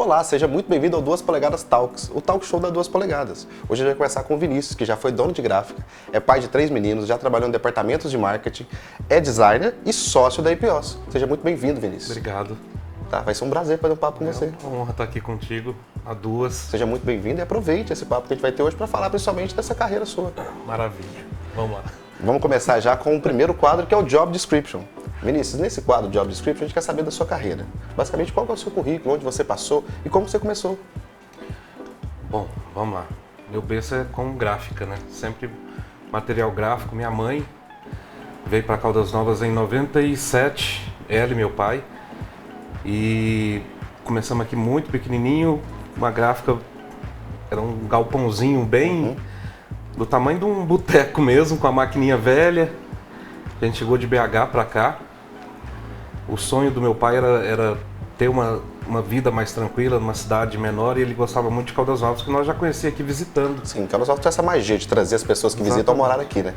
Olá, seja muito bem-vindo ao 2 Polegadas Talks, o talk show da 2 Polegadas. Hoje a gente vai conversar com o Vinícius, que já foi dono de gráfica, é pai de 3 meninos, já trabalhou em departamentos de marketing, é designer e sócio da IPOS. Seja muito bem-vindo, Vinícius. Obrigado. Tá, vai ser um prazer fazer um papo com você. É uma honra estar aqui contigo, a 2. Seja muito bem-vindo e aproveite esse papo que a gente vai ter hoje para falar principalmente dessa carreira sua. Maravilha. Vamos lá. Vamos começar já com o primeiro quadro, que é o Job Description. Vinícius, nesse quadro Job Description, a gente quer saber da sua carreira. Basicamente, qual é o seu currículo, onde você passou e como você começou. Bom, vamos lá. Meu berço é com gráfica, né? Sempre material gráfico. Minha mãe veio para Caldas Novas em 97, ela e meu pai. E começamos aqui muito pequenininho, uma gráfica, era um galpãozinho bem do tamanho de um boteco mesmo, com a maquininha velha. A gente chegou de BH para cá. O sonho do meu pai era ter uma vida mais tranquila, numa cidade menor, e ele gostava muito de Caldas Novas, que nós já conhecíamos aqui visitando. Sim, Caldas Novas tem essa magia de trazer as pessoas que visitam a morar aqui, né?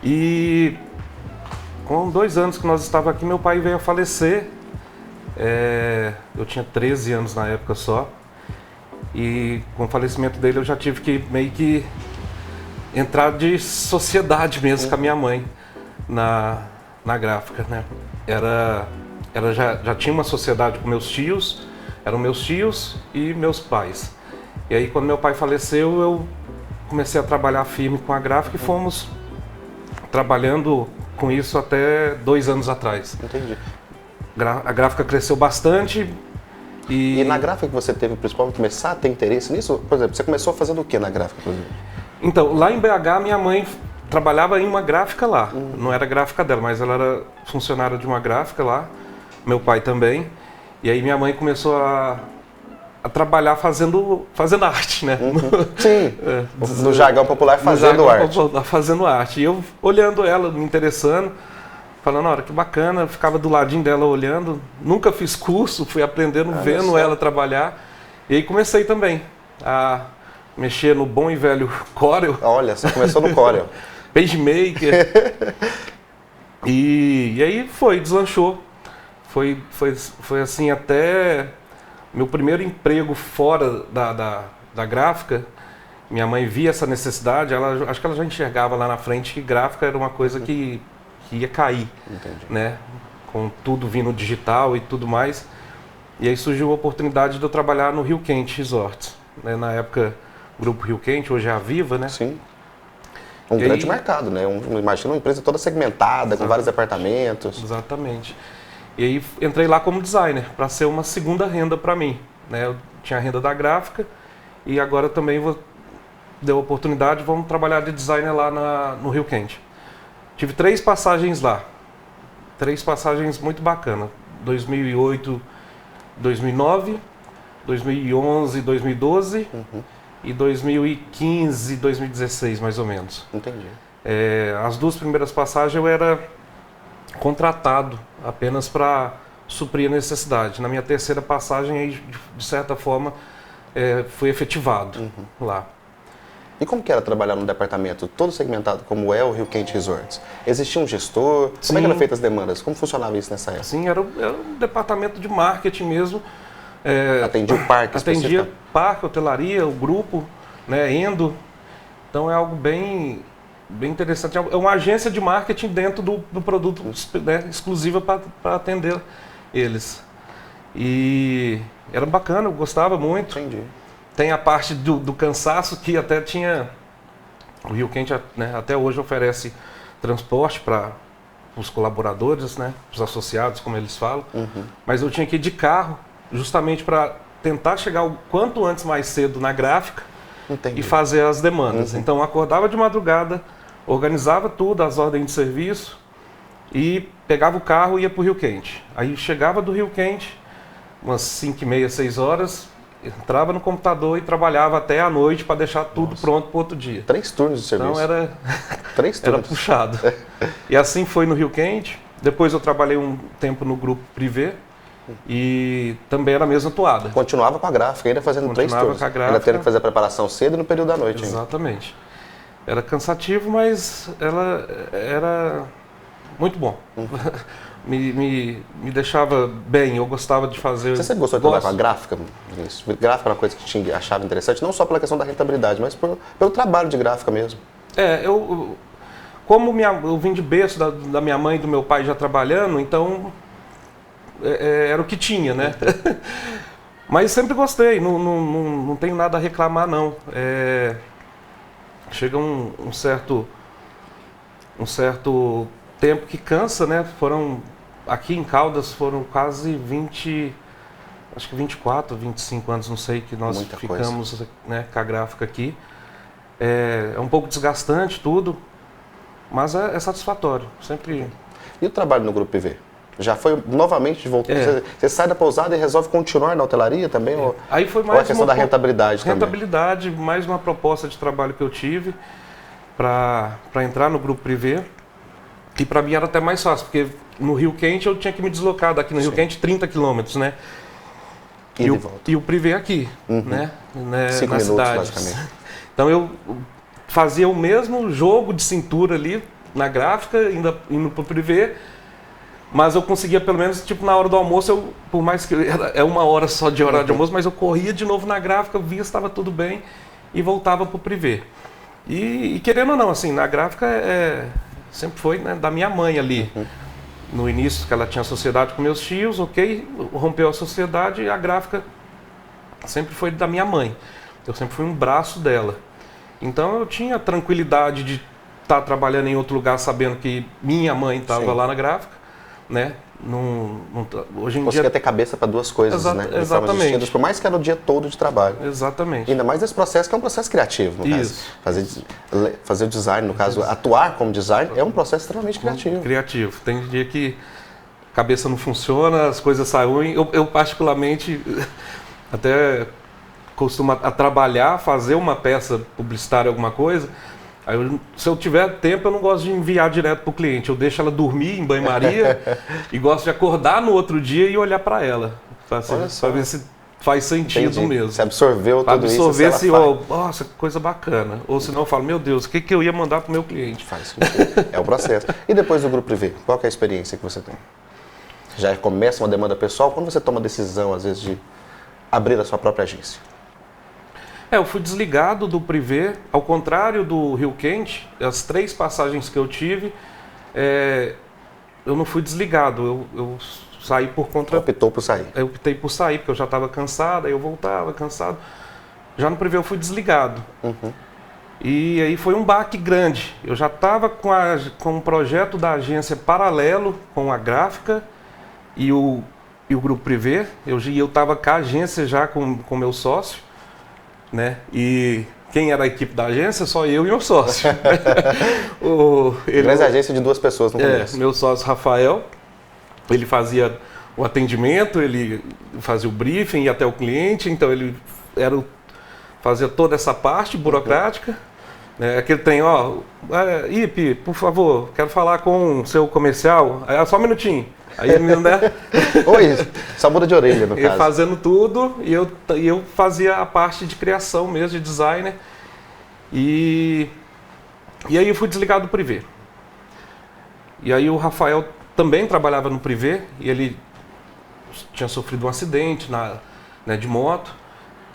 E com 2 anos que nós estávamos aqui, meu pai veio a falecer. Eu tinha 13 anos na época só. E com o falecimento dele eu já tive que meio que entrar de sociedade mesmo com a minha mãe na gráfica, né? Já tinha uma sociedade com meus tios, eram meus tios e meus pais. E aí quando meu pai faleceu, eu comecei a trabalhar firme com a gráfica e fomos trabalhando com isso até 2 anos atrás. Entendi. A gráfica cresceu bastante. E na gráfica que você teve, principalmente, começar a ter interesse nisso? Por exemplo, você começou fazendo o que na gráfica, por exemplo? Então, lá em BH, minha mãe trabalhava em uma gráfica lá. Não era gráfica dela, mas ela era funcionária de uma gráfica lá. Meu pai também. E aí minha mãe começou a trabalhar fazendo arte, né? Sim, no jargão popular, fazendo arte. Fazendo arte. E eu olhando ela, me interessando, falando, olha, que bacana, eu ficava do ladinho dela olhando. Nunca fiz curso, fui aprendendo, vendo ela trabalhar. E aí comecei também a mexer no bom e velho Corel. Olha, você começou no Corel. PageMaker. E aí deslanchou. Foi assim até meu primeiro emprego fora da gráfica. Minha mãe via essa necessidade, acho que ela já enxergava lá na frente que gráfica era uma coisa que ia cair. Entendi. Né? Com tudo vindo digital e tudo mais. E aí surgiu a oportunidade de eu trabalhar no Rio Quente Resorts. Né? Na época, o Grupo Rio Quente, hoje é a Viva, né? Sim. Um grande mercado, né? Imagina uma empresa toda segmentada, com vários departamentos. Exatamente. E aí entrei lá como designer, para ser uma segunda renda para mim. Né? Eu tinha a renda da gráfica e agora também deu a oportunidade, vamos trabalhar de designer lá no Rio Quente. Tive 3 passagens lá, 3 passagens muito bacanas. 2008, 2009, 2011, 2012 e 2015, 2016 mais ou menos. Entendi. As 2 primeiras passagens eu era contratado apenas para suprir a necessidade. Na minha terceira passagem, aí, de certa forma, fui efetivado lá. E como que era trabalhar num departamento todo segmentado como é o Rio Quente Resorts? Existia um gestor? Sim. Como é que eram feitas as demandas? Como funcionava isso nessa época? Sim, era um departamento de marketing mesmo. Atendia o parque Atendia parque, hotelaria, o grupo, né, Endo. Então é algo bem interessante. É uma agência de marketing dentro do produto, né, exclusiva para atender eles. E era bacana, eu gostava muito. Entendi. Tem a parte do cansaço, que até tinha... O Rio Quente, né, até hoje oferece transporte para os colaboradores, né, os associados, como eles falam. Mas eu tinha que ir de carro, justamente para tentar chegar o quanto antes mais cedo na gráfica. Entendi. E fazer as demandas. Então eu acordava de madrugada, organizava tudo, as ordens de serviço, e pegava o carro e ia para o Rio Quente. Aí chegava do Rio Quente, umas 5h30, 6 horas, entrava no computador e trabalhava até a noite para deixar tudo pronto para o outro dia. 3 turnos de serviço. Então era 3 turnos. era puxado. E assim foi no Rio Quente. Depois eu trabalhei um tempo no grupo Privé e também era a mesma toada. Continuava com a gráfica, ainda fazendo 3 turnos. Com a gráfica. Ainda tendo que fazer a preparação cedo e no período da noite. Exatamente. Era cansativo, mas ela era muito bom. me deixava bem, eu gostava de fazer. Você sempre gostou de trabalhar com a gráfica? Isso. Gráfica era uma coisa que te achava interessante, não só pela questão da rentabilidade, mas pelo trabalho de gráfica mesmo. Como eu vim de berço da minha mãe e do meu pai já trabalhando, então era o que tinha, né? Mas sempre gostei, não tenho nada a reclamar, não. Chega um certo tempo que cansa, né? Aqui em Caldas foram quase 20, acho que 24, 25 anos, não sei, que nós ficamos, né, com a gráfica aqui. É um pouco desgastante tudo, mas é satisfatório, sempre. E o trabalho no Grupo PV? Já foi novamente de volta? Você sai da pousada e resolve continuar na hotelaria também? Aí foi mais ou a questão da rentabilidade também? Rentabilidade, mais uma proposta de trabalho que eu tive para entrar no Grupo Privé. E para mim era até mais fácil, porque no Rio Quente eu tinha que me deslocar daqui no Rio Quente 30 quilômetros, né? E o Privé aqui, né? 5 minutos, cidade. basicamente. Então eu fazia o mesmo jogo de cintura ali na gráfica, ainda indo para o Privé, mas eu conseguia pelo menos, tipo, na hora do almoço, por mais que é uma hora só de horário de almoço, mas eu corria de novo na gráfica, via se estava tudo bem e voltava para o Privé. E querendo ou não, assim, na gráfica sempre foi, né, da minha mãe ali. No início, que ela tinha sociedade com meus tios, rompeu a sociedade e a gráfica sempre foi da minha mãe. Eu sempre fui um braço dela. Então eu tinha tranquilidade de estar trabalhando em outro lugar sabendo que minha mãe estava lá na gráfica, né? Hoje em dia... Conseguia ter cabeça para duas coisas, né? Exatamente. Por mais que era o dia todo de trabalho. Exatamente. Ainda mais nesse processo, que é um processo criativo, no caso. Fazer o design, no caso, atuar como design, é um processo extremamente criativo. Criativo. Tem dia que a cabeça não funciona, as coisas saem ruins. Eu particularmente, até costumo trabalhar, fazer uma peça publicitária, alguma coisa. Aí se eu tiver tempo, eu não gosto de enviar direto para o cliente. Eu deixo ela dormir em banho-maria e gosto de acordar no outro dia e olhar para ela. Para ver se faz sentido mesmo. Você absorveu tudo isso. Absorver nossa, que coisa bacana. Ou senão eu falo, meu Deus, o que eu ia mandar para o meu cliente? Faz sentido. É o processo. E depois do Grupo Privé, qual que é a experiência que você tem? Já começa uma demanda pessoal? Quando você toma a decisão, às vezes, de abrir a sua própria agência? Eu fui desligado do Privé, ao contrário do Rio Quente, as 3 passagens que eu tive, eu não fui desligado, eu saí por conta... Optou por sair. Eu optei por sair, porque eu já estava cansado, aí eu voltava cansado. Já no Privé eu fui desligado. E aí foi um baque grande. Eu já estava com um projeto da agência paralelo com a gráfica e o Grupo Privé. Eu estava com a agência já com o meu sócio. Né? E quem era a equipe da agência? Só eu e meu sócio. Mas a agência de 2 pessoas no começo. Meu sócio Rafael, ele fazia o atendimento, ele fazia o briefing, ia até o cliente, então ele fazia toda essa parte burocrática. Né? Aquele trem, Ipe, por favor, quero falar com o seu comercial. Aí, só um minutinho. Aí né? Oi, só muda de orelha, no caso. Fazendo tudo, e eu fazia a parte de criação mesmo, de designer. E aí eu fui desligado do Privé. E aí o Rafael também trabalhava no Privé, e ele tinha sofrido um acidente de moto,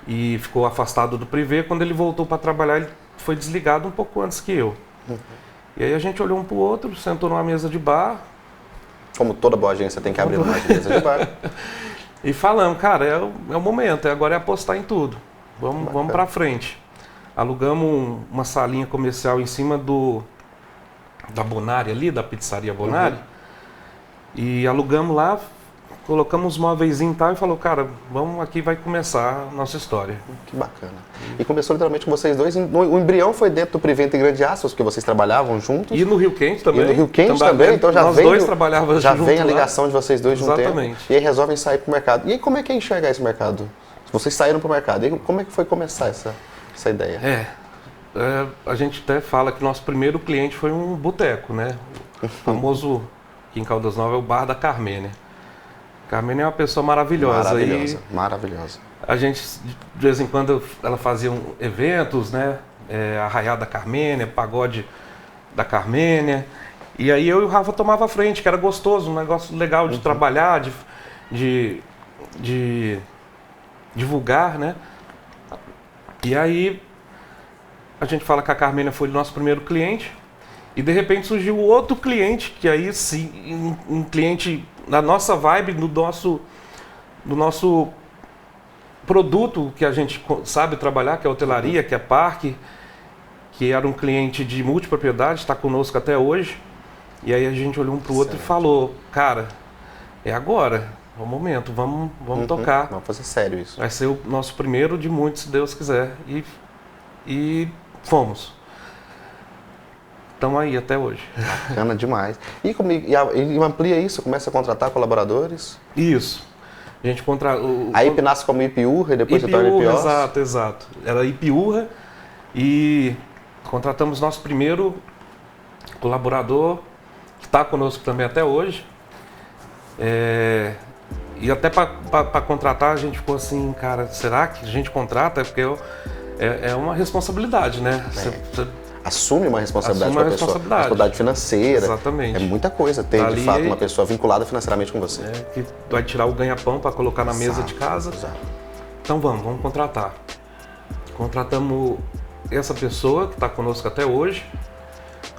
e ficou afastado do Privé. Quando ele voltou para trabalhar, ele foi desligado um pouco antes que eu. E aí a gente olhou um para o outro, sentou numa mesa de bar. Como toda boa agência tem que abrir uma mesa de bar. E falamos, cara, é o momento, agora é apostar em tudo. Vamos para frente. Alugamos uma salinha comercial em cima da Bonari ali, da pizzaria Bonari. E alugamos lá, colocamos os móveis e tal e falou, cara, aqui vai começar a nossa história. Que bacana. E começou literalmente com vocês dois. O embrião foi dentro do Privé Entre Grande Aços, porque vocês trabalhavam juntos. E no Rio Quente também. E no Rio Quente também, então já nós vem, dois trabalhávamos já juntos vem a ligação de vocês dois de um tempo. Exatamente. E aí resolvem sair para o mercado. E aí como é que é enxergar esse mercado? Vocês saíram para o mercado. E aí, como é que foi começar essa ideia? A gente até fala que nosso primeiro cliente foi um boteco, né? O famoso, aqui em Caldas Novas, é o Bar da Carmênia. Carmênia é uma pessoa maravilhosa. Maravilhosa. A gente, de vez em quando, ela fazia eventos, né? Arraiá da Carmênia, pagode da Carmênia. E aí eu e o Rafa tomava a frente, que era gostoso, um negócio legal de trabalhar, de divulgar, né? E aí a gente fala que a Carmênia foi o nosso primeiro cliente e de repente surgiu outro cliente, que aí sim, um cliente na nossa vibe, do nosso produto que a gente sabe trabalhar, que é hotelaria, que é parque, que era um cliente de multipropriedade, está conosco até hoje. E aí a gente olhou um para o outro e falou, cara, é agora, é o momento, vamos tocar. Vamos fazer sério isso. Vai ser o nosso primeiro de muitos, se Deus quiser. E fomos. Estamos aí até hoje. Bacana demais. E amplia isso, começa a contratar colaboradores? Isso. A gente A IP nasce como Ipiúra e depois se torna Ipiós? Exato. Era Ipiúra e contratamos nosso primeiro colaborador, que está conosco também até hoje. E até para contratar a gente ficou assim, cara, será que a gente contrata? Porque é uma responsabilidade, né? Você assume uma responsabilidade para a pessoa. Responsabilidade financeira. Exatamente. É muita coisa ter, de fato, uma pessoa vinculada financeiramente com você. Que vai tirar o ganha-pão para colocar na mesa de casa. Exato. Então vamos contratar. Contratamos essa pessoa que está conosco até hoje.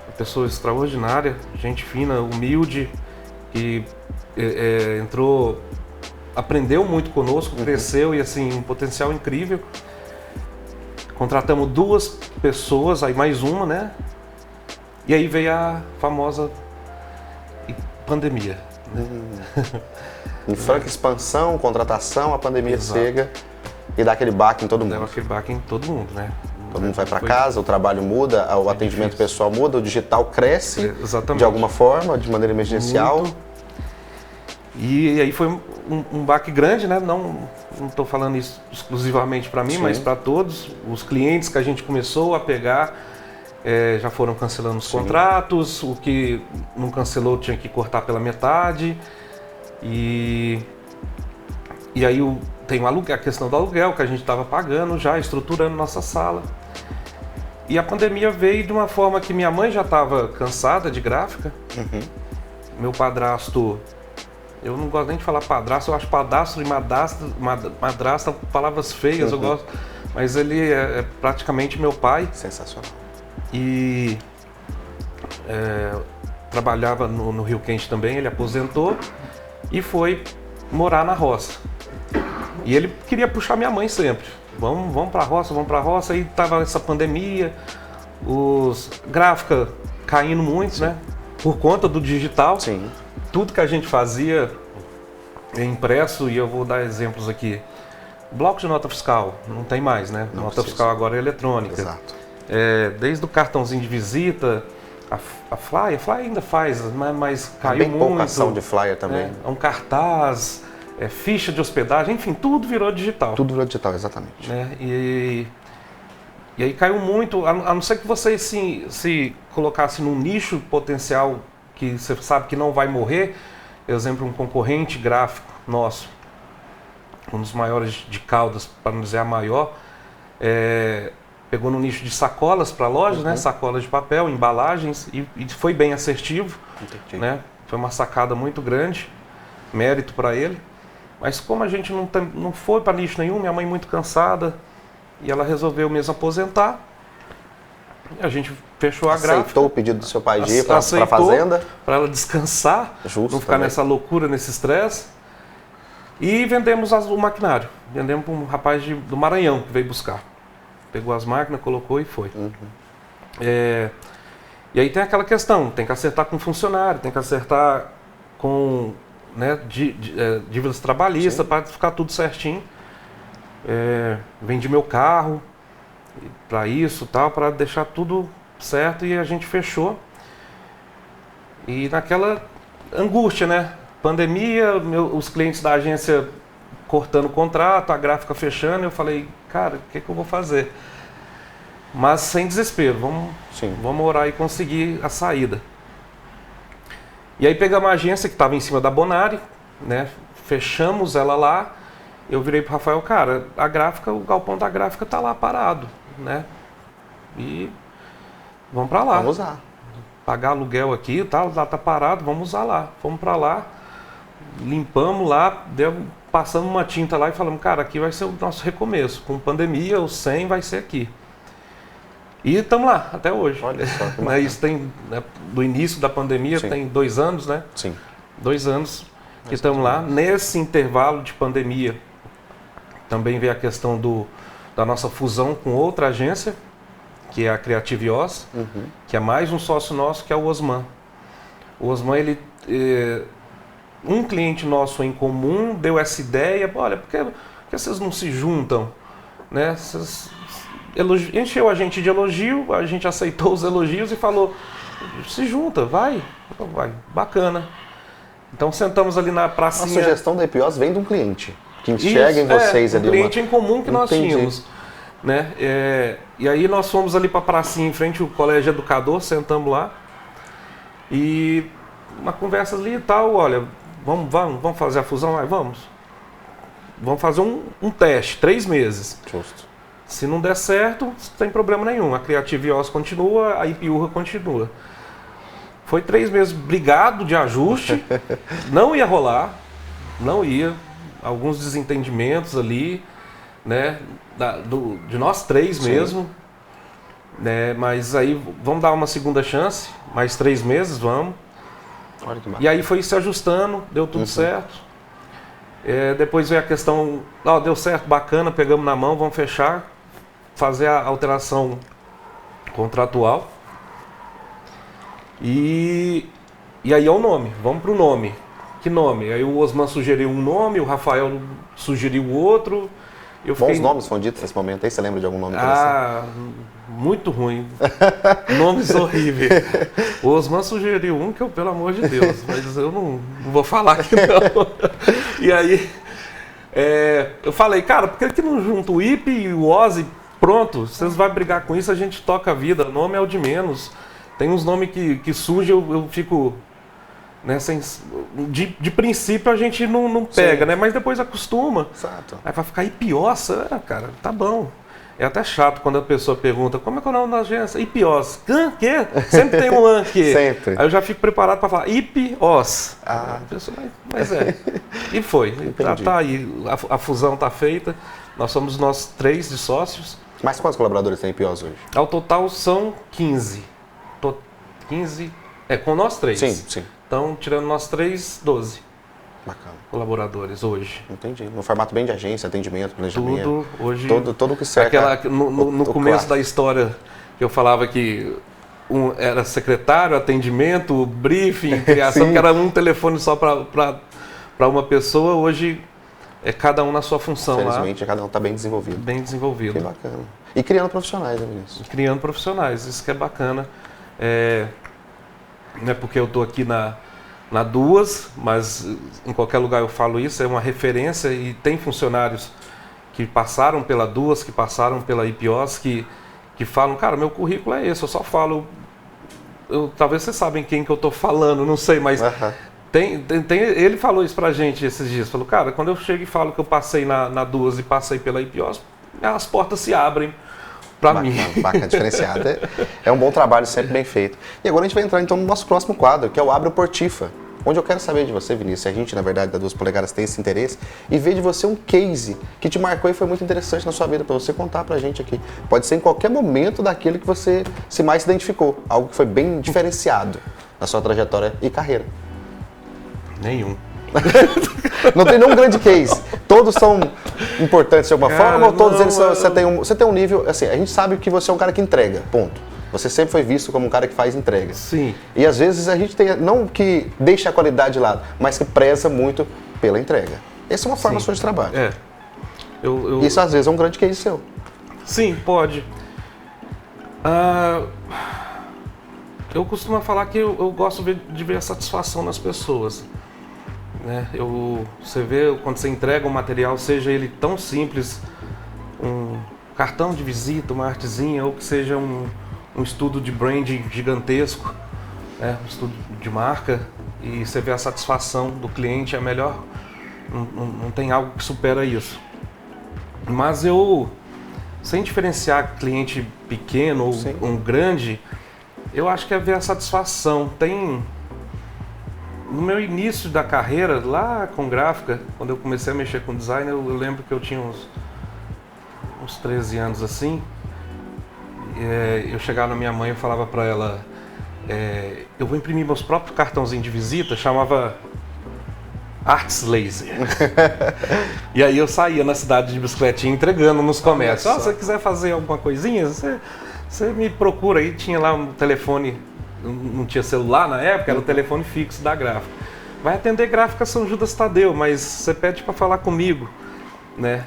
Uma pessoa extraordinária, gente fina, humilde, que entrou, aprendeu muito conosco, cresceu e assim, um potencial incrível. Contratamos 2 pessoas, aí mais uma, né? E aí veio a famosa pandemia. Em franca expansão, contratação, a pandemia chega e dá aquele baque em todo mundo. Dá aquele baque em todo mundo, né? Todo mundo vai para casa, o trabalho muda, o atendimento pessoal muda, o digital cresce de alguma forma, de maneira emergencial. Muito. E aí foi um baque grande, né? Não estou falando isso exclusivamente para mim, mas para todos. Os clientes que a gente começou a pegar já foram cancelando os contratos, o que não cancelou tinha que cortar pela metade. E aí tem a questão do aluguel que a gente estava pagando já, estruturando nossa sala. E a pandemia veio de uma forma que minha mãe já estava cansada de gráfica. Meu padrasto... Eu não gosto nem de falar padrasto, eu acho padrasto e madrasta palavras feias, eu gosto. Mas ele é praticamente meu pai. Sensacional. E trabalhava no Rio Quente também, ele aposentou e foi morar na roça. E ele queria puxar minha mãe sempre. Vamos pra roça, aí tava essa pandemia, gráfica caindo muito, né? Por conta do digital. Sim. Tudo que a gente fazia é impresso, e eu vou dar exemplos aqui. Bloco de nota fiscal, não tem mais, né? Nota fiscal agora é eletrônica. Exato. Desde o cartãozinho de visita, a flyer ainda faz, mas caiu bem muito. Pouca ação de flyer também. Um cartaz, ficha de hospedagem, enfim, tudo virou digital. Tudo virou digital, exatamente. Né? E aí caiu muito, a não ser que você se colocasse num nicho potencial que você sabe que não vai morrer. Exemplo, um concorrente gráfico nosso, um dos maiores de Caldas, para não dizer a maior, pegou no nicho de sacolas para lojas, né? Sacolas de papel, embalagens, e foi bem assertivo. Né? Foi uma sacada muito grande, mérito para ele. Mas como a gente não foi para nicho nenhum, minha mãe muito cansada, e ela resolveu mesmo aposentar, a gente fechou a gráfica. Aceitou o pedido do seu pai de ir para a fazenda? Para ela descansar, Justo, não ficar nessa loucura, nesse estresse. E vendemos o maquinário. Vendemos para um rapaz do Maranhão que veio buscar. Pegou as máquinas, colocou e foi. E aí tem aquela questão, tem que acertar com o funcionário, tem que acertar com dívidas trabalhistas para ficar tudo certinho. Vendi meu carro para isso, para deixar tudo certo, e a gente fechou. E naquela angústia, né? Pandemia, os clientes da agência cortando o contrato, a gráfica fechando, eu falei, cara, o que eu vou fazer? Mas sem desespero, vamos orar e conseguir a saída. E aí pegamos a agência que estava em cima da Bonari, né? Fechamos ela lá. Eu virei pro Rafael, cara, o galpão da gráfica tá lá parado, né? E vamos para lá. Vamos lá. pagar aluguel aqui, lá tá parado, vamos usar lá. Fomos para lá, limpamos lá, passamos uma tinta lá e falamos, cara, aqui vai ser o nosso recomeço. Com pandemia, o 100 vai ser aqui. E estamos lá, até hoje. Olha só, que bacana. Isso tem, do início da pandemia, Sim. tem 2 anos, né? Sim. 2 anos que estamos lá. Nesse intervalo de pandemia, também veio a questão da nossa fusão com outra agência, que é a Creative Oz, que é mais um sócio nosso, que é o Osman. O Osman, ele, um cliente nosso em comum deu essa ideia, olha, por que vocês não se juntam? Né? Encheu a gente de elogio, a gente aceitou os elogios e falou, se junta, vai, bacana. Então sentamos ali na pracinha. A sugestão da IPOS vem de um cliente, que enxerga em vocês ali. Um cliente em comum que nós Entendi. tínhamos. Né? E aí nós fomos ali para a pracinha em frente ao Colégio Educador, sentamos lá e uma conversa ali e tal, olha, vamos fazer a fusão? Aí, vamos fazer um teste, 3 meses. Justo. Se não der certo, não tem problema nenhum, a Creative Oz continua, a Ipiúrra continua. Foi 3 meses brigado de ajuste, não ia rolar, não ia, alguns desentendimentos ali, né? De nós 3 mesmo, né? Mas aí vamos dar uma segunda chance, mais 3 meses, vamos. Olha que E aí foi se ajustando, deu tudo certo. Depois veio a questão, deu certo, bacana, pegamos na mão, vamos fechar, fazer a alteração contratual. E aí é o nome, vamos para o nome. Que nome? Aí o Osman sugeriu um nome, o Rafael sugeriu o outro. Bons nomes foram ditos nesse momento aí? Você lembra de algum nome interessante? Muito ruim. Nomes horríveis. O Osman sugeriu um que eu, pelo amor de Deus, mas eu não vou falar aqui não. E aí, eu falei, cara, por que não junta o IP e o Oz e pronto, vocês vão brigar com isso, a gente toca a vida, o nome é o de menos. Tem uns nomes que surgem, eu fico... Né, de princípio a gente não pega, né? Mas depois acostuma. Exato. Aí vai ficar Ipiosa, cara, tá bom. É até chato quando a pessoa pergunta, como é que é o nome da agência? Ipiosa. Quê? Sempre tem um quê? Sempre. Aí eu já fico preparado para falar Ipios. Ah. A pessoa, mas E foi. Tá aí, a fusão tá feita. Nós somos 3 de sócios. Mas quantos colaboradores tem a IPOS hoje? Ao total são 15. 15, com nós 3. Sim. Então, tirando nós 3, 12 Bacana. colaboradores hoje. Entendi. No formato bem de agência, atendimento, planejamento. Tudo hoje. Todo o que cerca. No começo da história, que eu falava que era secretário, atendimento, briefing, criação, que era um telefone só para uma pessoa. Hoje é cada um na sua função lá. Felizmente, cada um está bem desenvolvido. Bem desenvolvido. Que bacana. E criando profissionais, né, Vinícius? Criando profissionais, isso que é bacana. Não é porque eu estou aqui na Duas, mas em qualquer lugar eu falo isso, é uma referência e tem funcionários que passaram pela Duas, que passaram pela IPOS, que falam, cara, meu currículo é esse, eu só falo, talvez vocês sabem quem que eu estou falando, não sei, mas ele falou isso pra gente esses dias, falou, cara, quando eu chego e falo que eu passei na Duas e passei pela IPOS, as portas se abrem. Bacana, diferenciado. É um bom trabalho, sempre bem feito. E agora a gente vai entrar então no nosso próximo quadro, que é o Abra o Portifa, onde eu quero saber de você, Vinícius, se a gente, na verdade, da 2 Polegadas tem esse interesse, e ver de você um case que te marcou e foi muito interessante na sua vida, para você contar pra gente aqui. Pode ser em qualquer momento daquele que você se mais se identificou, algo que foi bem diferenciado na sua trajetória e carreira. Nenhum. Não tem nenhum grande case. Todos são importantes de alguma forma, ou todos eles você tem um nível, assim, a gente sabe que você é um cara que entrega, ponto. Você sempre foi visto como um cara que faz entrega. Sim. E às vezes a gente tem, não que deixe a qualidade de lado, mas que preza muito pela entrega. Essa é uma forma sua de trabalho. Isso às vezes é um grande case seu. Sim, pode. Eu costumo falar que eu gosto de ver a satisfação nas pessoas. Né? Você vê quando você entrega um material, seja ele tão simples, um cartão de visita, uma artezinha, ou que seja um estudo de branding gigantesco, né? Um estudo de marca, e você vê a satisfação do cliente, é melhor, não tem algo que supera isso. Mas sem diferenciar cliente pequeno ou um grande, Eu acho que é ver a satisfação. No meu início da carreira, lá com gráfica, quando eu comecei a mexer com design, eu lembro que eu tinha uns 13 anos assim. Eu chegava na minha mãe e falava para ela, eu vou imprimir meus próprios cartãozinhos de visita, chamava Arts Laser. E aí eu saía na cidade de bicicletinha entregando nos comércios. Se você quiser fazer alguma coisinha, você me procura aí. Tinha lá um telefone, não tinha celular na época, era o telefone fixo da gráfica. Vai atender gráfica São Judas Tadeu, mas você pede para falar comigo, né?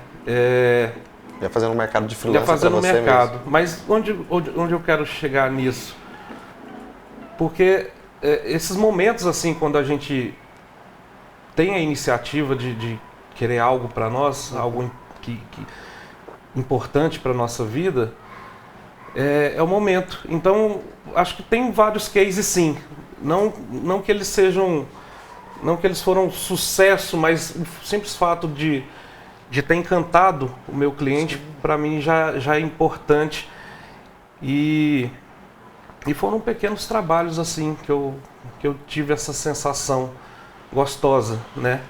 Já fazendo um mercado de freelancer. Já fazendo você mercado. mesmo. Mas onde eu quero chegar nisso? Porque esses momentos assim, quando a gente tem a iniciativa de querer algo para nós, algo que importante para nossa vida, é o momento. Então, acho que tem vários cases sim. Não que eles foram sucesso, mas o simples fato de ter encantado o meu cliente, para mim já é importante. E foram pequenos trabalhos assim que eu tive essa sensação gostosa, né?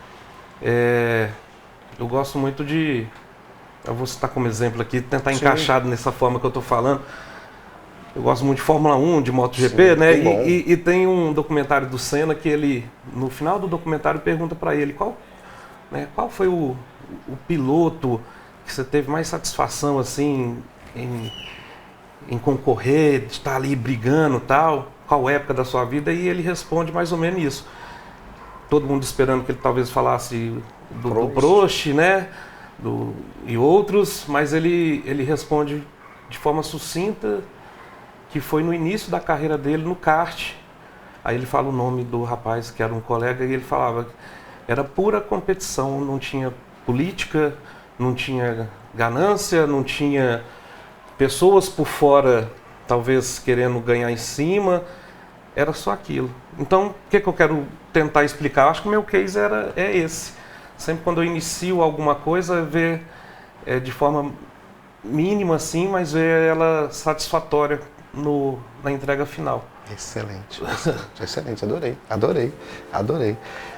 Eu gosto muito eu vou citar como exemplo aqui, tentar encaixar nessa forma que eu estou falando. Eu gosto muito de Fórmula 1, de MotoGP, né? E tem um documentário do Senna que ele, no final do documentário, pergunta para ele qual foi o piloto que você teve mais satisfação assim em concorrer, de estar ali brigando, tal, qual época da sua vida, e ele responde mais ou menos isso. Todo mundo esperando que ele talvez falasse do Prost, né? E outros, mas ele responde de forma sucinta que foi no início da carreira dele no kart. Aí ele fala o nome do rapaz que era um colega e ele falava era pura competição, não tinha política, não tinha ganância, não tinha pessoas por fora talvez querendo ganhar em cima, era só aquilo. Então, o que eu quero tentar explicar? Eu acho que o meu case é esse. Sempre quando eu inicio alguma coisa, ver de forma mínima assim, mas ver ela satisfatória na entrega final. Excelente, excelente, adorei.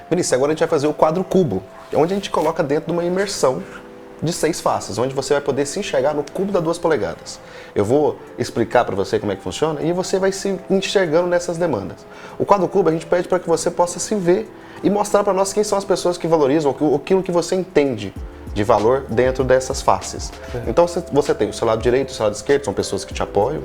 Vinícius, agora a gente vai fazer o quadro cubo, onde a gente coloca dentro de uma imersão de 6 faces, onde você vai poder se enxergar no cubo das 2 polegadas. Eu vou explicar para você como é que funciona e você vai se enxergando nessas demandas. O quadro cubo a gente pede para que você possa se ver e mostrar para nós quem são as pessoas que valorizam aquilo que você entende de valor dentro dessas faces. Então você tem o seu lado direito e o seu lado esquerdo, são pessoas que te apoiam.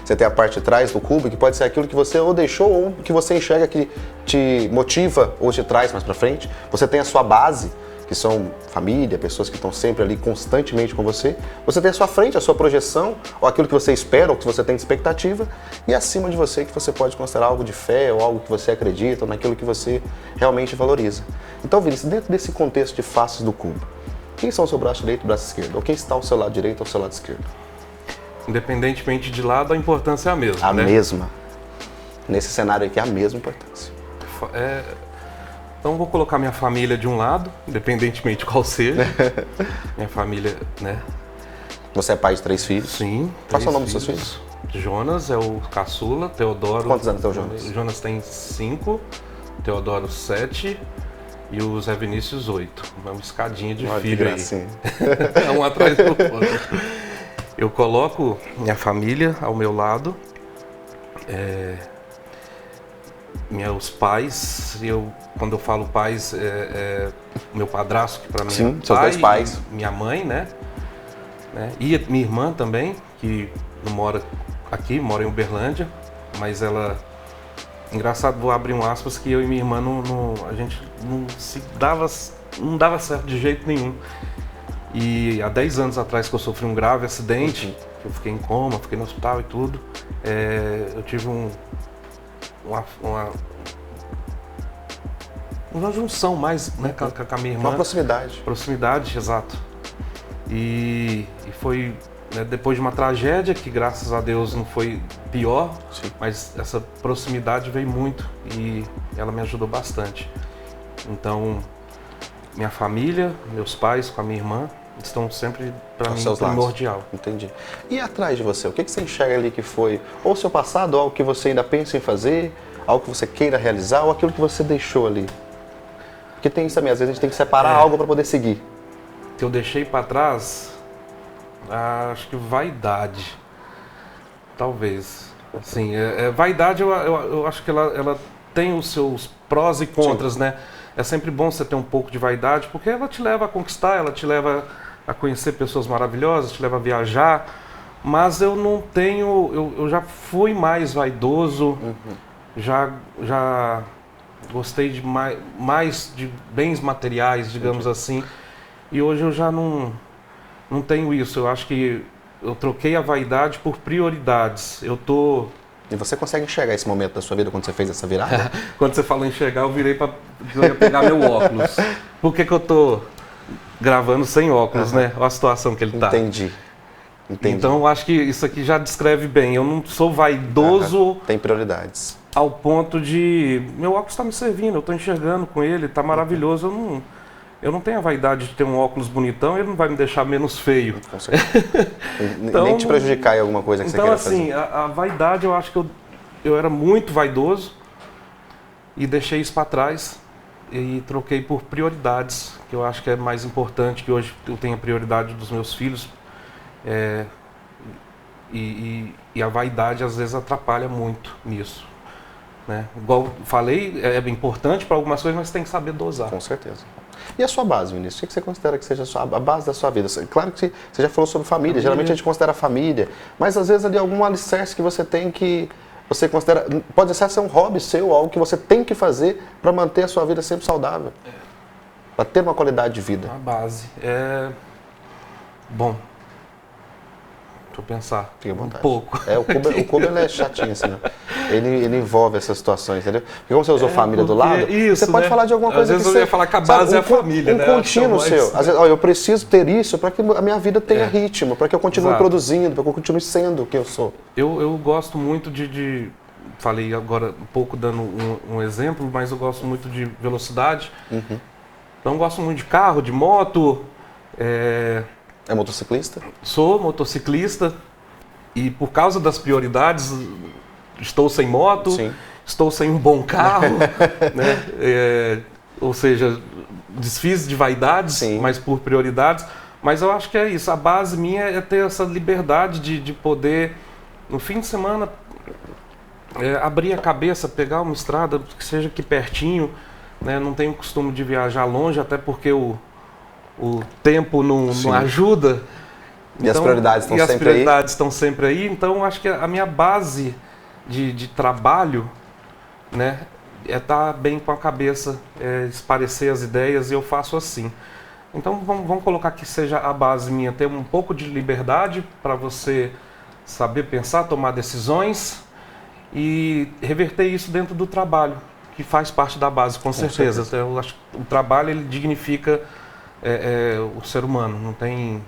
Você tem a parte de trás do cubo, que pode ser aquilo que você ou deixou ou que você enxerga que te motiva ou te traz mais para frente. Você tem a sua base, que são família, pessoas que estão sempre ali constantemente com você. Você tem a sua frente, a sua projeção, ou aquilo que você espera, ou que você tem de expectativa, e acima de você que você pode considerar algo de fé, ou algo que você acredita, ou naquilo que você realmente valoriza. Então, Vinícius, dentro desse contexto de faces do cubo, quem são o seu braço direito e o braço esquerdo? Ou quem está ao seu lado direito ou ao seu lado esquerdo? Independentemente de lado, a importância é a mesma. A mesma. Nesse cenário aqui, a mesma importância. Então vou colocar minha família de um lado, independentemente de qual seja. Minha família, né? Você é pai de 3 filhos? Sim. Qual é o nome dos seus filhos? Jonas é o caçula, Teodoro... Quantos anos tem o Jonas? Jonas tem 5, Teodoro 7 e o Zé Vinícius 8. Uma escadinha de filho aí. Um atrás do outro. Eu coloco minha família ao meu lado. Meus pais, quando eu falo pais, meu padrasto, que para mim Sim, é seus pai, 2 pais. minha mãe, né? E minha irmã também, que não mora aqui, mora em Uberlândia, mas ela... Engraçado, vou abrir um aspas, que eu e minha irmã, a gente não dava certo de jeito nenhum. E há 10 anos atrás que eu sofri um grave acidente, que eu fiquei em coma, fiquei no hospital e tudo, eu tive uma junção mais, né, com a minha irmã. Uma proximidade. Proximidade, exato. E foi, né, depois de uma tragédia que, graças a Deus, não foi pior, Sim. Mas essa proximidade veio muito e ela me ajudou bastante. Então, minha família, meus pais com a minha irmã estão sempre, para Aos mim, seus lados. primordial. Entendi. E atrás de você, o que você enxerga ali que foi ou seu passado, ou algo que você ainda pensa em fazer, algo que você queira realizar, ou aquilo que você deixou ali? Porque tem isso também, às vezes a gente tem que separar algo para poder seguir. Que eu deixei para trás, acho que vaidade, talvez. Assim, vaidade, eu acho que ela tem os seus prós e contras, né? É sempre bom você ter um pouco de vaidade, porque ela te leva a conquistar, ela te leva a conhecer pessoas maravilhosas, te leva a viajar, mas eu não tenho, eu já fui mais vaidoso, já gostei de mais de bens materiais, digamos assim, e hoje eu já não tenho isso. Eu acho que eu troquei a vaidade por prioridades. E você consegue enxergar esse momento da sua vida quando você fez essa virada? Quando você falou enxergar, eu virei para eu ia pegar meu óculos. Por que eu tô gravando sem óculos, né? Olha a situação que ele tá. Entendi. Então, eu acho que isso aqui já descreve bem. Eu não sou vaidoso Tem prioridades. ao ponto de... Meu óculos está me servindo, eu estou enxergando com ele, está maravilhoso. Eu não tenho a vaidade de ter um óculos bonitão, ele não vai me deixar menos feio. Com certeza. Então, nem te prejudicar em alguma coisa que você queira fazer. Então, assim, a vaidade, eu acho que eu era muito vaidoso e deixei isso para trás e troquei por prioridades, que eu acho que é mais importante, que hoje eu tenho a prioridade dos meus filhos. E a vaidade, às vezes, atrapalha muito nisso. Né? Igual falei, é importante para algumas coisas, mas tem que saber dosar. Com certeza. E a sua base, Vinícius? O que você considera que seja a base da sua vida? Claro que você já falou sobre família, geralmente a gente considera família, mas às vezes ali algum alicerce que você tem que você considera, pode ser um hobby seu, algo que você tem que fazer para manter a sua vida sempre saudável, para ter uma qualidade de vida. A base bom. Deixa eu pensar. Fique à vontade. Um pouco. O Cuba ele é chatinho, assim, né? Ele envolve essas situações, entendeu? Porque como você usou família do lado, isso, você pode né? falar de alguma coisa às vezes eu ia falar que a base é a família, né? Contínuo seu. Às vezes, eu preciso ter isso para que a minha vida tenha ritmo, para que eu continue produzindo, para que eu continue sendo o que eu sou. Eu gosto muito falei agora um pouco dando um exemplo, mas eu gosto muito de velocidade. Então eu gosto muito de carro, de moto. É motociclista? Sou motociclista e por causa das prioridades estou sem moto, Sim. estou sem um bom carro, né? Ou seja, desfiz de vaidades, Sim. mas por prioridades. Mas eu acho que é isso, a base minha é ter essa liberdade de poder, no fim de semana, abrir a cabeça, pegar uma estrada que seja aqui pertinho, né? Não tenho costume de viajar longe, até porque o tempo não ajuda. E as prioridades estão sempre aí. Então, acho que a minha base de trabalho, né, é estar bem com a cabeça, esparecer as ideias, e eu faço assim. Então, vamos colocar que seja a base minha, ter um pouco de liberdade para você saber pensar, tomar decisões e reverter isso dentro do trabalho, que faz parte da base, com certeza. Eu acho que o trabalho, ele dignifica o ser humano, não tem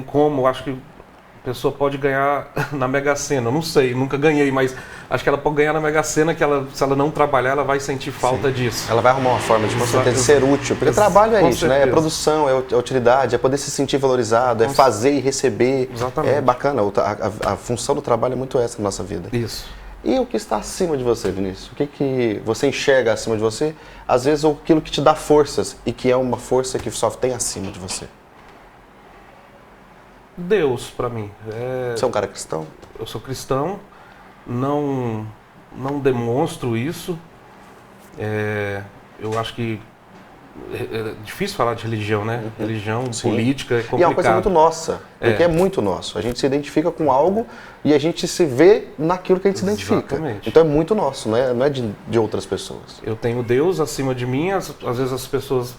como. Eu acho que a pessoa pode ganhar na Mega Sena, eu não sei, nunca ganhei, mas acho que ela pode ganhar na Mega Sena, que se ela não trabalhar, ela vai sentir falta disso. Ela vai arrumar uma forma de, com certeza, ser útil, porque trabalho é isso, né? É produção, é utilidade, é poder se sentir valorizado, é fazer e receber. Exatamente. É bacana, a função do trabalho é muito essa na nossa vida. Isso. E o que está acima de você, Vinícius? O que você enxerga acima de você? Às vezes aquilo que te dá forças e que é uma força que só tem acima de você. Deus, para mim. Você é um cara cristão? Eu sou cristão, não demonstro isso. Eu acho que é difícil falar de religião, né? Religião, política, é complicado. E é uma coisa muito nossa, porque é muito nosso. A gente se identifica com algo e a gente se vê naquilo que a gente se identifica. Exatamente. Então é muito nosso, não é de outras pessoas. Eu tenho Deus acima de mim, às vezes as pessoas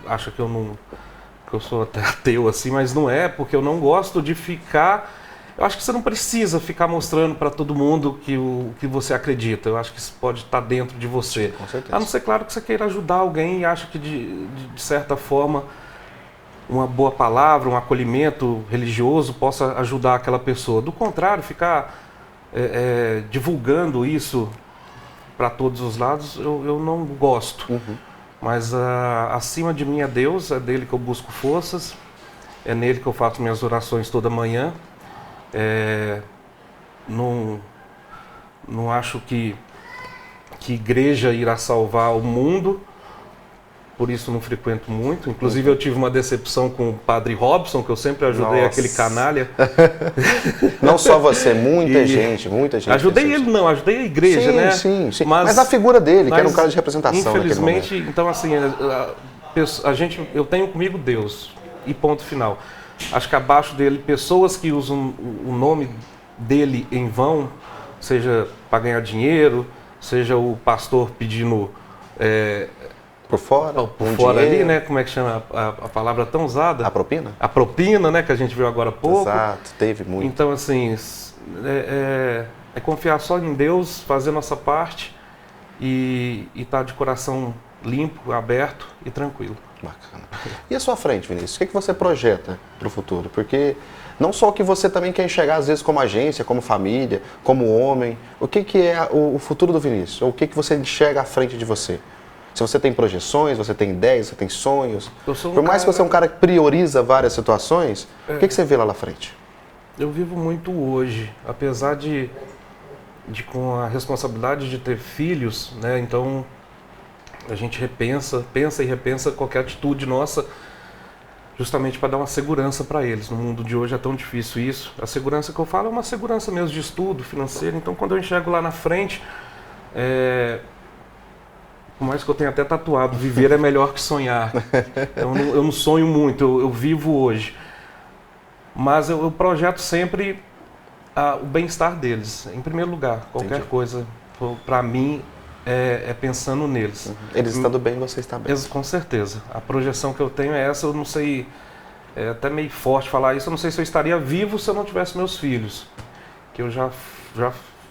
acham que eu sou até ateu assim, mas não é, porque eu não gosto de ficar... Eu acho que você não precisa ficar mostrando para todo mundo o que você acredita. Eu acho que isso pode estar dentro de você. Com certeza. A não ser, claro, que você queira ajudar alguém e acha que, de certa forma, uma boa palavra, um acolhimento religioso possa ajudar aquela pessoa. Do contrário, ficar divulgando isso para todos os lados, eu não gosto. Mas acima de mim é Deus, é dele que eu busco forças. É nele que eu faço minhas orações toda manhã. Não acho que igreja irá salvar o mundo, por isso não frequento muito. Inclusive eu tive uma decepção com o padre Robson, que eu sempre ajudei. Nossa. Aquele canalha. Não só você, muita gente. Ajudei ele não, ajudei a igreja, sim, né? Sim. Mas a figura dele, que era um cara de representação. Infelizmente, então assim, eu tenho comigo Deus, e ponto final. Acho que abaixo dele, pessoas que usam o nome dele em vão, seja para ganhar dinheiro, seja o pastor pedindo... Por fora? Por fora ali, né? Como é que chama a palavra tão usada? A propina? A propina, né? Que a gente viu agora há pouco. Exato, teve muito. Então, assim, é confiar só em Deus, fazer nossa parte e estar de coração limpo, aberto e tranquilo. Bacana. E a sua frente, Vinícius? O que você projeta para o futuro? Porque não só o que você também quer enxergar, às vezes, como agência, como família, como homem. O que é o futuro do Vinícius? Ou o que você enxerga à frente de você? Se você tem projeções, você tem ideias, você tem sonhos. Por mais que você é um cara que prioriza várias situações, o que você vê lá na frente? Eu vivo muito hoje, apesar de com a responsabilidade de ter filhos, né? Então a gente pensa e repensa qualquer atitude nossa, justamente para dar uma segurança para eles. No mundo de hoje é tão difícil isso. A segurança que eu falo é uma segurança mesmo de estudo, financeiro. Então quando eu enxergo lá na frente, por mais que eu tenha até tatuado, viver é melhor que sonhar. Eu não sonho muito, eu vivo hoje. Mas eu projeto sempre o bem-estar deles, em primeiro lugar. Qualquer Entendi. coisa, para mim, é pensando neles. Eles estando bem, você está bem. Com certeza. A projeção que eu tenho é essa, eu não sei, é até meio forte falar isso, eu não sei se eu estaria vivo se eu não tivesse meus filhos. Que eu já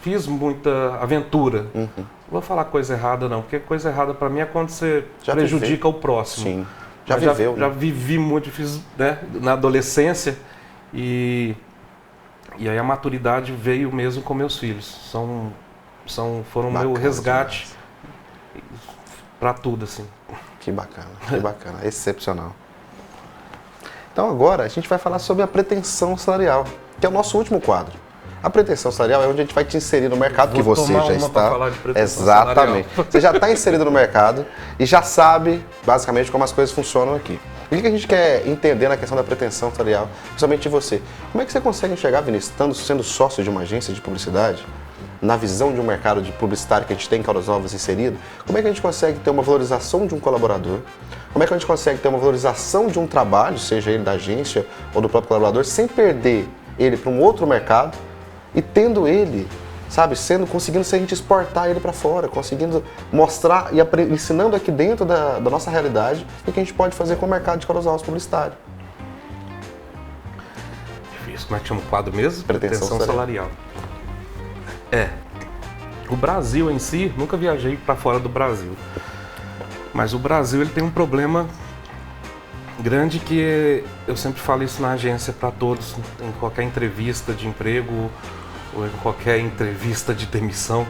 fiz muita aventura. Não vou falar coisa errada não, porque coisa errada para mim é quando você prejudica o próximo. Sim, já viveu. Já vivi muito, fiz, né, na adolescência e aí a maturidade veio mesmo com meus filhos. Foram meu resgate para tudo, assim. Que bacana, excepcional. Então agora a gente vai falar sobre a pretensão salarial, que é o nosso último quadro. A pretensão salarial é onde a gente vai te inserir no mercado que você já está. Falar de pretensão Exatamente. salarial. Você já está inserido no mercado e já sabe basicamente como as coisas funcionam aqui. O que a gente quer entender na questão da pretensão salarial, principalmente de você? Como é que você consegue enxergar, Vinícius, sendo sócio de uma agência de publicidade, na visão de um mercado de publicitário que a gente tem em Caldas Novas inserido, como é que a gente consegue ter uma valorização de um colaborador? Como é que a gente consegue ter uma valorização de um trabalho, seja ele da agência ou do próprio colaborador, sem perder ele para um outro mercado e tendo ele, sabe, conseguindo a gente exportar ele para fora, conseguindo mostrar e ensinando aqui dentro da nossa realidade o que a gente pode fazer com o mercado de Caldas Novas publicitário. Difícil. Como é que chama o quadro mesmo? Pretensão salarial. O Brasil em si, nunca viajei para fora do Brasil, mas o Brasil ele tem um problema grande que eu sempre falo isso na agência para todos, em qualquer entrevista de emprego ou em qualquer entrevista de demissão,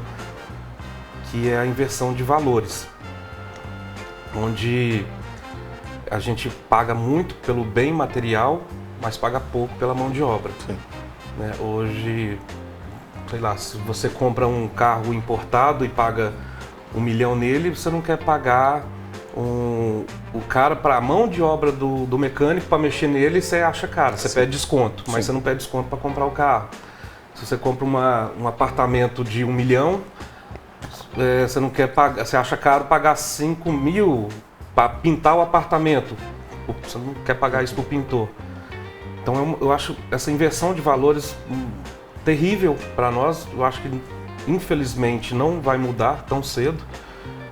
que é a inversão de valores, onde a gente paga muito pelo bem material, mas paga pouco pela mão de obra. Sim. Né? Hoje, sei lá, se você compra um carro importado e paga 1 milhão nele, você não quer pagar o cara para a mão de obra do mecânico para mexer nele, você acha caro, você pede desconto, mas você não pede desconto para comprar o carro. Se você compra um apartamento de 1 milhão, você não quer pagar, você acha caro pagar 5 mil para pintar o apartamento, você não quer pagar isso para o pintor. Então eu acho essa inversão de valores terrível para nós. Eu acho que infelizmente não vai mudar tão cedo,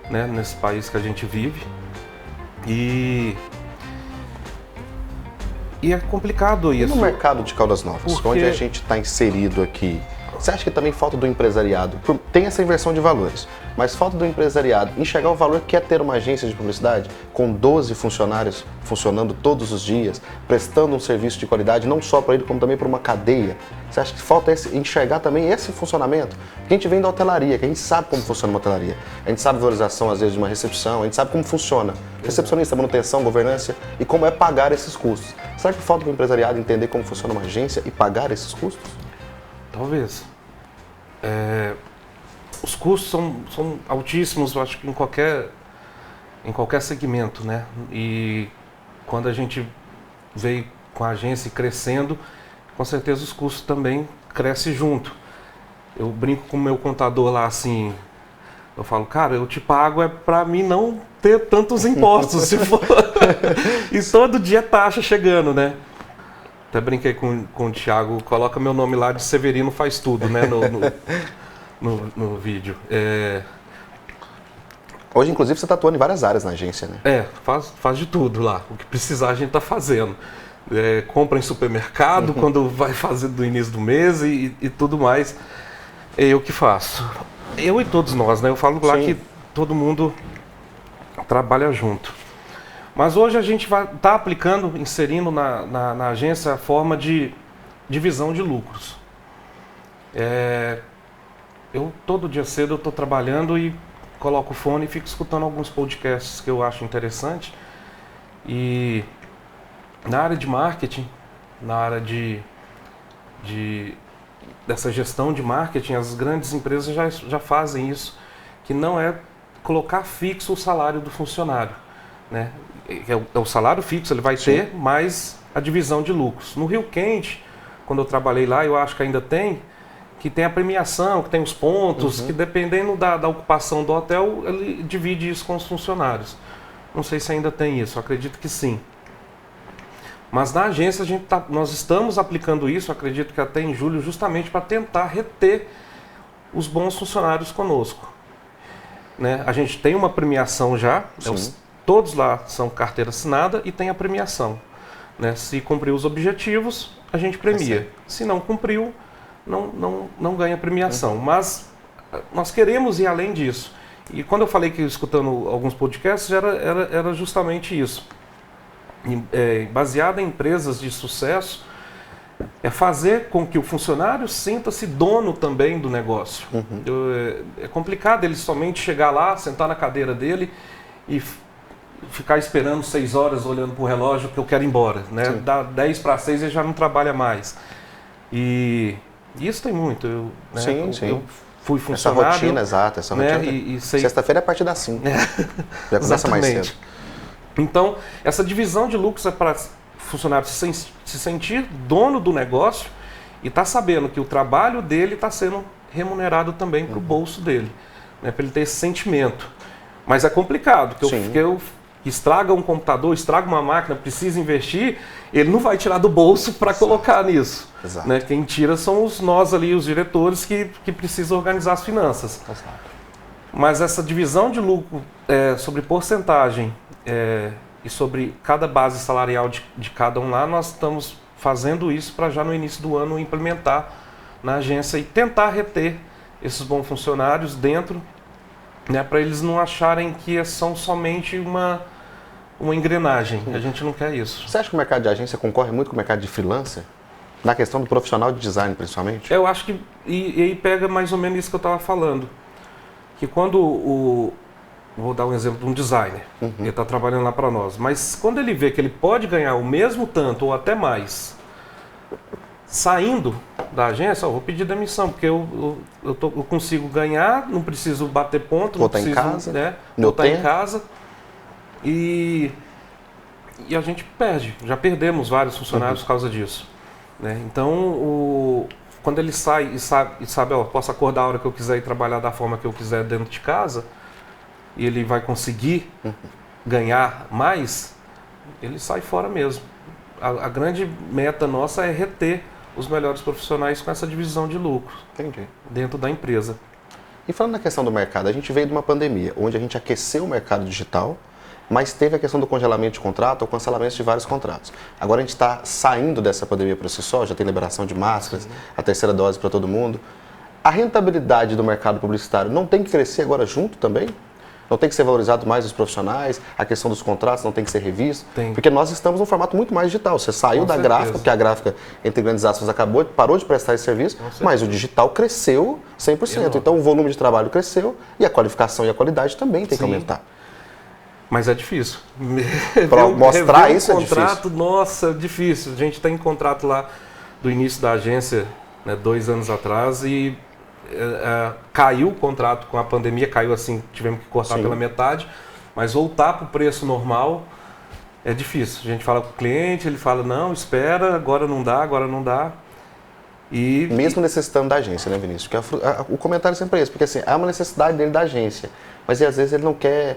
né, nesse país que a gente vive. E é complicado isso. E no mercado de Caldas Novas, Porque... onde a gente está inserido aqui, Você acha que também falta do empresariado? Tem essa inversão de valores, mas falta do empresariado enxergar o valor que é ter uma agência de publicidade com 12 funcionários funcionando todos os dias, prestando um serviço de qualidade não só para ele, como também para uma cadeia? Você acha que falta enxergar também esse funcionamento? Porque a gente vem da hotelaria, que a gente sabe como funciona uma hotelaria. A gente sabe a valorização, às vezes, de uma recepção, a gente sabe como funciona. Recepcionista, manutenção, governança e como é pagar esses custos. Será que falta para o empresariado entender como funciona uma agência e pagar esses custos? Talvez. Os custos são altíssimos, eu acho que em qualquer segmento, né? E quando a gente veio com a agência crescendo, com certeza os custos também crescem junto. Eu brinco com o meu contador lá assim, eu falo, cara, eu te pago para mim não ter tantos impostos, se for. E todo dia taxa chegando, né? Até brinquei com o Thiago, coloca meu nome lá de Severino Faz Tudo, né, no vídeo. Hoje, inclusive, você está atuando em várias áreas na agência, né? Faz de tudo lá. O que precisar a gente está fazendo. Compra em supermercado, quando vai fazer do início do mês e tudo mais. É eu que faço. Eu e todos nós, né? Eu falo lá que todo mundo trabalha junto. Mas hoje a gente está aplicando, inserindo na agência a forma de divisão de lucros. Eu todo dia cedo eu estou trabalhando e coloco o fone e fico escutando alguns podcasts que eu acho interessante. E na área de marketing, na área dessa gestão de marketing, as grandes empresas já fazem isso, que não é colocar fixo o salário do funcionário, né? É o salário fixo, ele vai ter, mais a divisão de lucros. No Rio Quente, quando eu trabalhei lá, eu acho que ainda tem, que tem a premiação, que tem os pontos, que dependendo da ocupação do hotel, ele divide isso com os funcionários. Não sei se ainda tem isso, acredito que sim. Mas na agência nós estamos aplicando isso, acredito que até em julho, justamente para tentar reter os bons funcionários conosco. Né? A gente tem uma premiação já, todos lá são carteira assinada e tem a premiação. Né? Se cumprir os objetivos, a gente premia. Se não cumpriu, não ganha premiação. Mas nós queremos ir além disso. E quando eu falei que escutando alguns podcasts, era justamente isso. Baseado em empresas de sucesso, é fazer com que o funcionário sinta-se dono também do negócio. É complicado ele somente chegar lá, sentar na cadeira dele e ficar esperando 6 horas olhando para o relógio que eu quero ir embora. Né? Dá 10 para 6 e ele já não trabalha mais. E isso tem muito. Eu fui funcionário. Essa rotina, exata. Essa rotina. Sexta-feira é a partir das 5. Já começa mais cedo. Então, essa divisão de lucros é para o funcionário se sentir dono do negócio e estar sabendo que o trabalho dele está sendo remunerado também para o bolso dele, né, para ele ter esse sentimento. Mas é complicado, porque eu estraga um computador, estraga uma máquina, precisa investir, ele não vai tirar do bolso para colocar nisso. Né? Quem tira são nós ali, os diretores, que precisam organizar as finanças. Mas essa divisão de lucro sobre porcentagem e sobre cada base salarial de cada um lá, nós estamos fazendo isso para já no início do ano implementar na agência e tentar reter esses bons funcionários dentro, né, para eles não acharem que são somente uma engrenagem. A gente não quer isso. Você acha que o mercado de agência concorre muito com o mercado de freelancer? Na questão do profissional de design, principalmente? Eu acho que... E aí pega mais ou menos isso que eu estava falando. Que quando vou dar um exemplo de um designer, ele está trabalhando lá para nós, mas quando ele vê que ele pode ganhar o mesmo tanto ou até mais saindo da agência, eu vou pedir demissão, porque eu consigo ganhar, não preciso bater ponto, vou estar em casa, vou estar em casa e a gente perde, já perdemos vários funcionários por causa disso. Né? Então, quando ele sai e sabe, posso acordar a hora que eu quiser e trabalhar da forma que eu quiser dentro de casa, e ele vai conseguir ganhar mais, ele sai fora mesmo. A grande meta nossa é reter os melhores profissionais com essa divisão de lucro dentro da empresa. E falando na questão do mercado, a gente veio de uma pandemia, onde a gente aqueceu o mercado digital, mas teve a questão do congelamento de contrato ou cancelamento de vários contratos. Agora a gente está saindo dessa pandemia por si só, já tem liberação de máscaras, a terceira dose para todo mundo. A rentabilidade do mercado publicitário não tem que crescer agora junto também? Não tem que ser valorizado mais os profissionais? A questão dos contratos não tem que ser revisto? Tem. Porque nós estamos num formato muito mais digital. Você saiu Com da certeza. gráfica, porque a gráfica, entre grandes aspas, parou de prestar esse serviço, mas o digital cresceu 100%. Enorme. Então o volume de trabalho cresceu e a qualificação e a qualidade também tem que Sim. aumentar. Mas é difícil. Pra mostrar rever isso é contrato, nossa, é difícil. A gente tem contrato lá do início da agência, né, 2 anos atrás, e caiu o contrato com a pandemia, caiu assim, tivemos que cortar Sim. pela metade, mas voltar para o preço normal é difícil. A gente fala com o cliente, ele fala, não, espera, agora não dá. E Mesmo necessitando da agência, né, Vinícius? Porque o comentário sempre é esse, porque assim, há uma necessidade dele da agência, mas às vezes ele não quer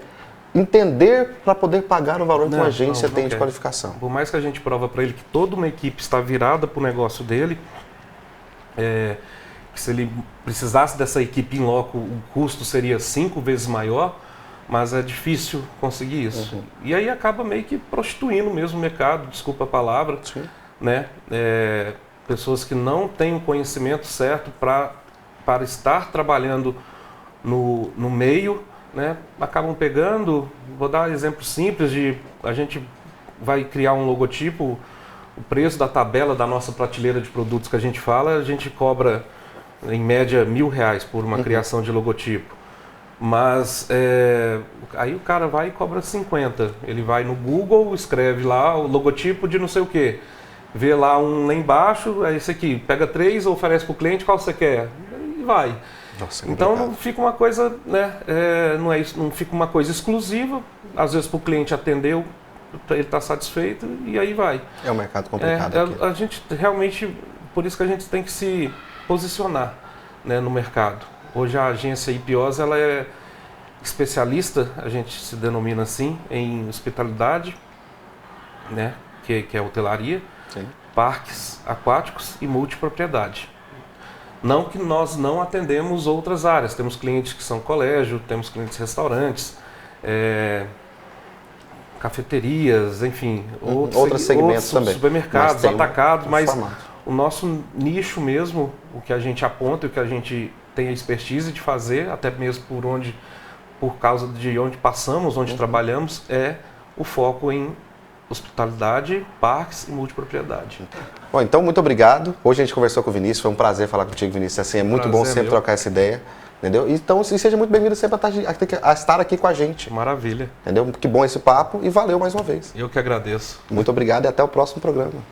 entender para poder pagar o valor que uma agência tem de quer. qualificação. Por mais que a gente prova para ele que toda uma equipe está virada para o negócio dele, que se ele precisasse dessa equipe em loco, o custo seria 5 vezes maior, mas é difícil conseguir isso. Uhum. E aí acaba meio que prostituindo mesmo o mercado, desculpa a palavra, Sim. né? Pessoas que não têm o conhecimento certo para estar trabalhando no meio, né? Acabam pegando, vou dar um exemplo simples de a gente vai criar um logotipo, o preço da tabela da nossa prateleira de produtos que a gente fala, a gente cobra em média R$1.000 por uma criação de logotipo. Mas aí o cara vai e cobra 50. Ele vai no Google, escreve lá o logotipo de não sei o que. Vê lá um lá embaixo, é esse aqui, pega 3, oferece para o cliente, qual você quer? E vai. Nossa, Então não fica uma coisa, né? Não fica uma coisa exclusiva. Às vezes para o cliente atendeu, ele está satisfeito e aí vai. É um mercado complicado aqui. A gente realmente, por isso que a gente tem que se posicionar, né, no mercado. Hoje a agência IPOS, ela é especialista, a gente se denomina assim, em hospitalidade, né, que é hotelaria, Sim. parques aquáticos e multipropriedade. Não que nós não atendemos outras áreas, temos clientes que são colégio, temos clientes restaurantes, cafeterias, enfim, Outros segmentos também. supermercados, atacados, mas formato. o nosso nicho mesmo, o que a gente aponta, o que a gente tem a expertise de fazer, até mesmo por causa de onde passamos, onde trabalhamos, é o foco em hospitalidade, parques e multipropriedade. Bom, então muito obrigado. Hoje a gente conversou com o Vinícius, foi um prazer falar contigo, Vinícius. Assim, é muito Prazer bom sempre meu. trocar essa ideia, entendeu? Então, e seja muito bem-vindo sempre a estar aqui com a gente, Maravilha. entendeu? Que bom esse papo e valeu mais uma vez. Eu que agradeço. Muito obrigado e até o próximo programa.